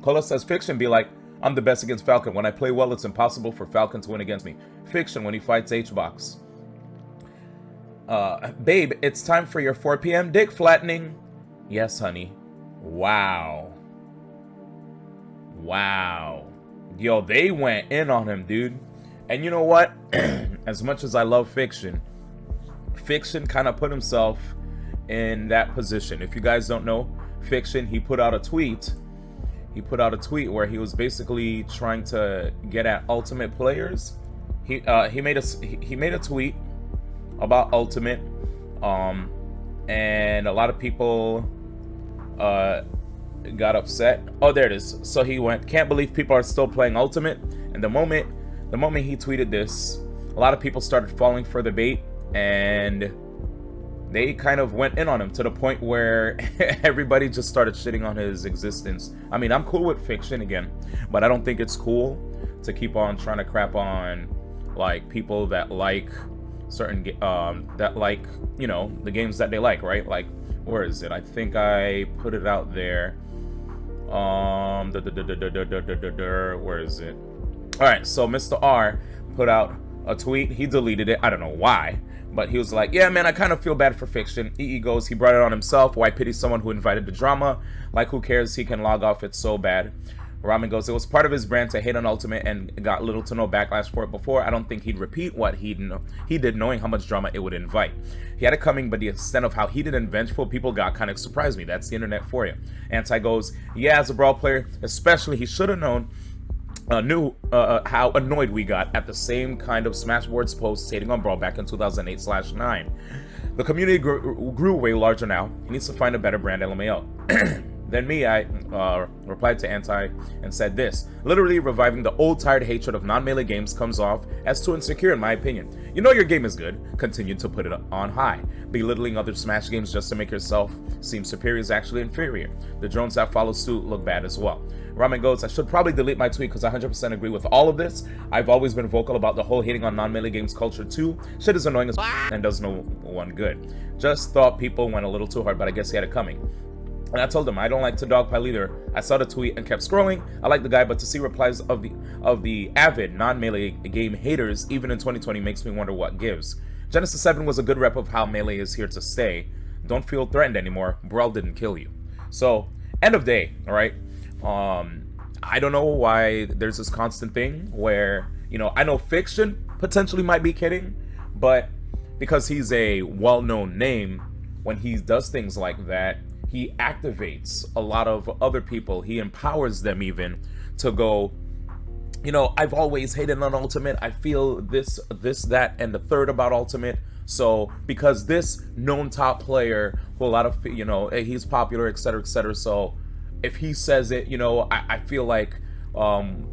Cola says, Fiction be like, I'm the best against Falcon. When I play well, it's impossible for Falcon to win against me. Fiction when he fights H-Box. Babe, it's time for your 4 p.m. dick flattening. Yes, honey. Wow. Wow. Yo, they went in on him, dude. And you know what? As much as I love Fiction, Fiction kind of put himself in that position. If you guys don't know, Fiction, he put out a tweet. He put out a tweet where he was basically trying to get at Ultimate players. He made a tweet about Ultimate, and a lot of people got upset. Oh, there it is. So he went, can't believe people are still playing Ultimate. And the moment he tweeted this, a lot of people started falling for the bait, and they kind of went in on him to the point where everybody just started shitting on his existence. I mean, I'm cool with Fiction again, but I don't think it's cool to keep on trying to crap on like people that like certain you know, the games that they like, right? Like, where is it? I think I put it out there. Where is it? All right, so Mr. R put out a tweet. He deleted it. I don't know why, but he was like, yeah, man, I kind of feel bad for Fiction. EE goes, he brought it on himself. Why pity someone who invited the drama? Like, who cares? He can log off. It's so bad. Ramen goes, it was part of his brand to hate on Ultimate and got little to no backlash for it before. I don't think he'd repeat what he did, knowing how much drama it would invite. He had it coming, but the extent of how heated and vengeful people got kind of surprised me. That's the internet for you. Anti goes, yeah, as a Brawl player, especially, he should have known, knew how annoyed we got at the same kind of Smashboards posts hating on Brawl back in 2008/9. The community grew way larger now. He needs to find a better brand, LMAO. Then me, I replied to Anti and said this. Literally reviving the old tired hatred of non-melee games comes off as too insecure in my opinion. You know your game is good. Continue to put it on high. Belittling other Smash games just to make yourself seem superior is actually inferior. The drones that follow suit look bad as well. Ramen goes, I should probably delete my tweet because I 100% agree with all of this. I've always been vocal about the whole hating on non-melee games culture too. Shit is annoying as and does no one good. Just thought people went a little too hard, but I guess he had it coming. And I told him I don't like to dogpile either. I saw the tweet and kept scrolling. I like the guy, but to see replies of the avid non-melee game haters even in 2020 makes me wonder what gives. Genesis 7 was a good rep of how melee is here to stay. Don't feel threatened anymore. Brawl didn't kill you. So, end of day, all right? I don't know why there's this constant thing where, you know, I know Fiction potentially might be kidding, but because he's a well-known name, when he does things like that, he activates a lot of other people. He empowers them even to go, you know, I've always hated on Ultimate. I feel this, that, and the third about Ultimate. So because this known top player who a lot of, you know, he's popular, etc., etc. So if he says it, you know, I feel like I'm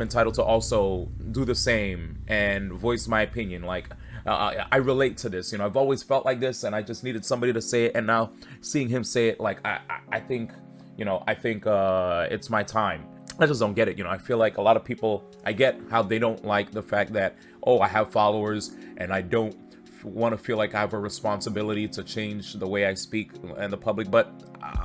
entitled to also do the same and voice my opinion. Like, I relate to this, you know, I've always felt like this and I just needed somebody to say it, and now seeing him say it, like, I think, you know, it's my time. I just don't get it, you know. I feel like a lot of people, I get how they don't like the fact that, oh, I have followers and I don't want to feel like I have a responsibility to change the way I speak in the public, but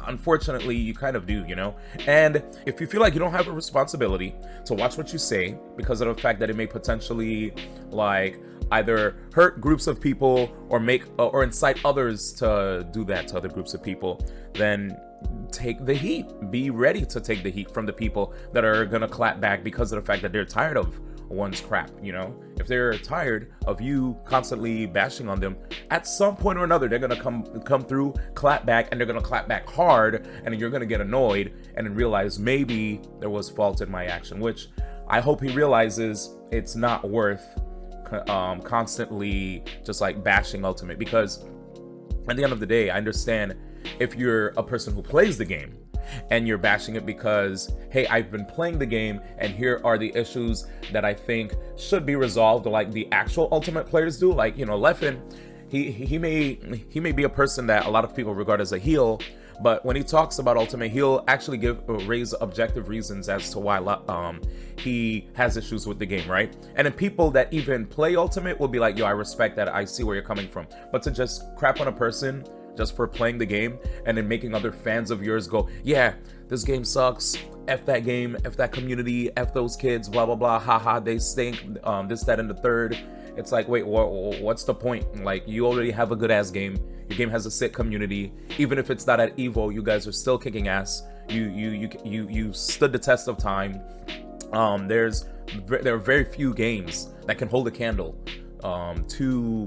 unfortunately you kind of do, you know. And if you feel like you don't have a responsibility to watch what you say because of the fact that it may potentially like either hurt groups of people or incite others to do that to other groups of people, then take the heat. Be ready to take the heat from the people that are gonna clap back because of the fact that they're tired of one's crap, you know. If they're tired of you constantly bashing on them, at some point or another they're gonna come through, clap back, and they're gonna clap back hard, and you're gonna get annoyed and then realize maybe there was fault in my action, which I hope he realizes it's not worth constantly just like bashing Ultimate, because at the end of the day, I understand if you're a person who plays the game and you're bashing it because, hey, I've been playing the game and here are the issues that I think should be resolved, like the actual Ultimate players do. Like, you know, Leffen, he may be a person that a lot of people regard as a heel, but when he talks about Ultimate, he'll actually raise objective reasons as to why he has issues with the game, right? And then people that even play Ultimate will be like, yo, I respect that, I see where you're coming from. But to just crap on a person just for playing the game and then making other fans of yours go, yeah, this game sucks, F that game, F that community, F those kids, blah, blah, blah, haha, they stink, this, that, and the third. It's like, wait, what's the point? Like, you already have a good-ass game. Your game has a sick community. Even if it's not at EVO, you guys are still kicking ass. You stood the test of time. There are very few games that can hold a candle to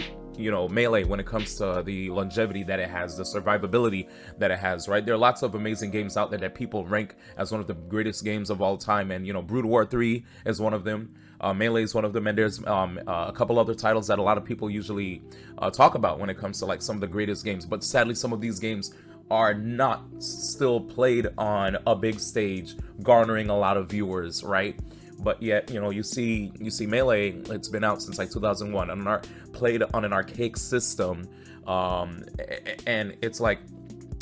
Melee when it comes to the longevity that it has, the survivability that it has, right? There are lots of amazing games out there that people rank as one of the greatest games of all time, and Brood War 3 is one of them. Melee is one of them, and there's a couple other titles that a lot of people usually talk about when it comes to like some of the greatest games. But sadly, some of these games are not still played on a big stage, garnering a lot of viewers, right? But yet, you see Melee, it's been out since like 2001, played on an archaic system, and it's like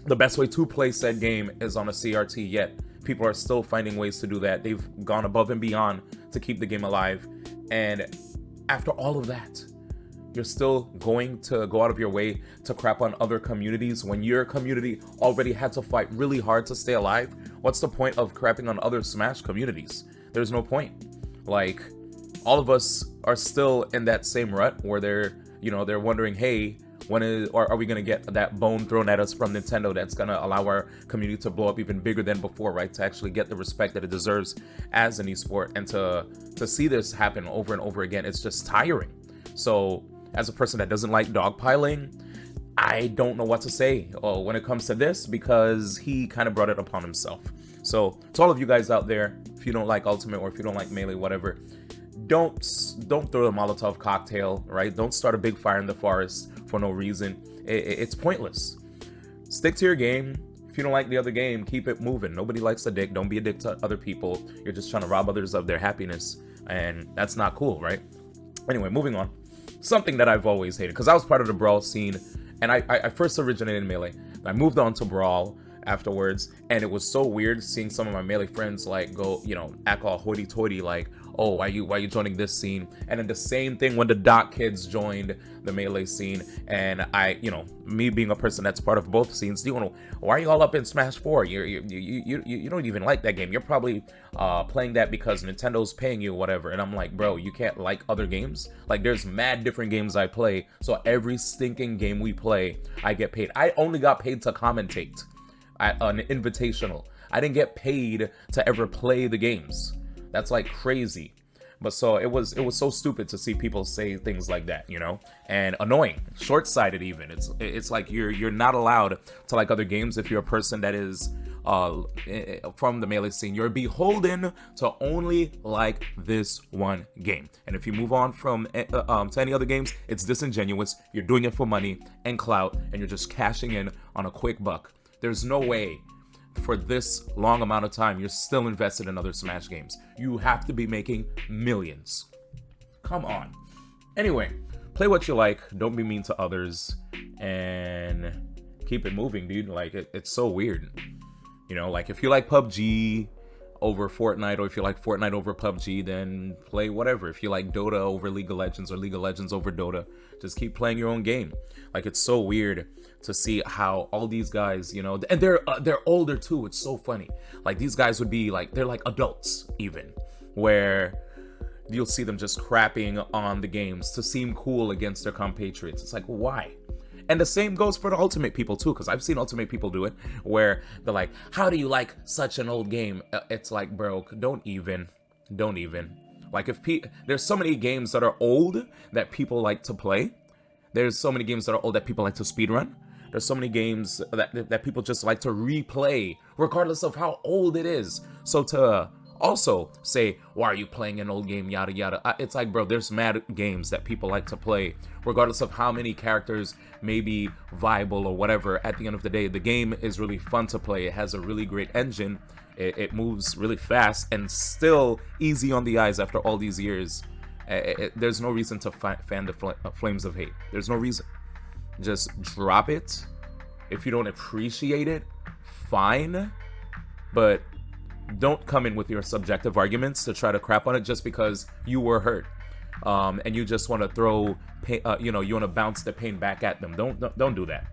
the best way to play said game is on a CRT, yet people are still finding ways to do that. They've gone above and beyond to keep the game alive, and after all of that, you're still going to go out of your way to crap on other communities when your community already had to fight really hard to stay alive. What's the point of crapping on other Smash communities? There's no point. Like, all of us are still in that same rut where they're wondering, hey, are we gonna get that bone thrown at us from Nintendo that's gonna allow our community to blow up even bigger than before, right? To actually get the respect that it deserves as an esport, and to see this happen over and over again, it's just tiring. So, as a person that doesn't like dogpiling, I don't know what to say when it comes to this, because he kind of brought it upon himself. So, to all of you guys out there, if you don't like Ultimate or if you don't like Melee, whatever, don't throw a Molotov cocktail, right? Don't start a big fire in the forest for no reason. It's pointless. Stick to your game. If you don't like the other game, keep it moving. Nobody likes a dick. Don't be a dick to other people. You're just trying to rob others of their happiness, and that's not cool, right? Anyway, moving on. Something that I've always hated, because I was part of the Brawl scene, and I first originated in Melee. I moved on to Brawl afterwards, and it was so weird seeing some of my Melee friends like go, act all hoity-toity, like, oh, why you joining this scene? And then the same thing when the Dot kids joined the Melee scene, and me being a person that's part of both scenes, why are you all up in Smash 4? You don't even like that game. You're probably playing that because Nintendo's paying you or whatever. And I'm like, bro, you can't like other games? Like, there's mad different games I play, so every stinking game we play, I get paid. I only got paid to commentate at an invitational. I didn't get paid to ever play the games. That's like crazy. But so it was so stupid to see people say things like that, and annoying, short-sighted even. It's like you're not allowed to like other games if you're a person that is from the Melee scene. You're beholden to only like this one game. And if you move on from to any other games, it's disingenuous. You're doing it for money and clout, and you're just cashing in on a quick buck. There's no way for this long amount of time you're still invested in other Smash games. You have to be making millions. Come on. Anyway, play what you like, don't be mean to others, and keep it moving, dude. Like, it's so weird. Like, if you like PUBG over Fortnite, or if you like Fortnite over PUBG, then play whatever. If you like Dota over League of Legends, or League of Legends over Dota, just keep playing your own game. Like, it's so weird to see how all these guys, and they're older too. It's so funny. Like, these guys would be like, they're like adults even, where you'll see them just crapping on the games to seem cool against their compatriots. It's like, why? And the same goes for the Ultimate people too, because I've seen Ultimate people do it, where they're like, how do you like such an old game? It's like, bro, don't even. Like, there's so many games that are old that people like to play. There's so many games that are old that people like to speedrun. There's so many games that people just like to replay, regardless of how old it is. So to also say, why are you playing an old game, yada yada, it's like, bro, there's mad games that people like to play, regardless of how many characters may be viable or whatever. At the end of the day, the game is really fun to play. It has a really great engine. It moves really fast and still easy on the eyes after all these years. There's no reason to fan the flames of hate. There's no reason. Just drop it. If you don't appreciate it, fine, but don't come in with your subjective arguments to try to crap on it just because you were hurt, and you just want to throw pain, you want to bounce the pain back at them. Don't do that.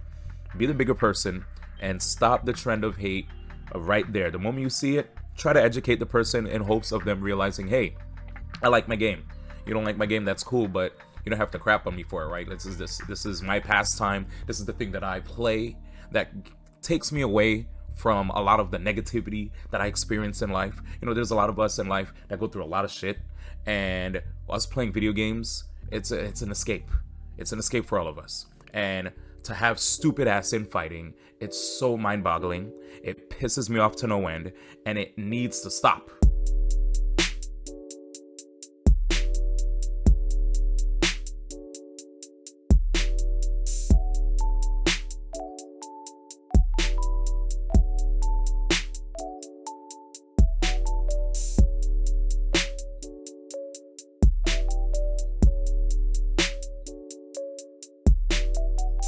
Be the bigger person and stop the trend of hate right there. The moment you see it, try to educate the person in hopes of them realizing, hey, I like my game. You don't like my game, that's cool, but you don't have to crap on me for it, right? This is my pastime. This is the thing that I play that takes me away from a lot of the negativity that I experience in life. You know, there's a lot of us in life that go through a lot of shit, and us playing video games, it's an escape. It's an escape for all of us. And to have stupid ass infighting, it's so mind-boggling. It pisses me off to no end, and it needs to stop.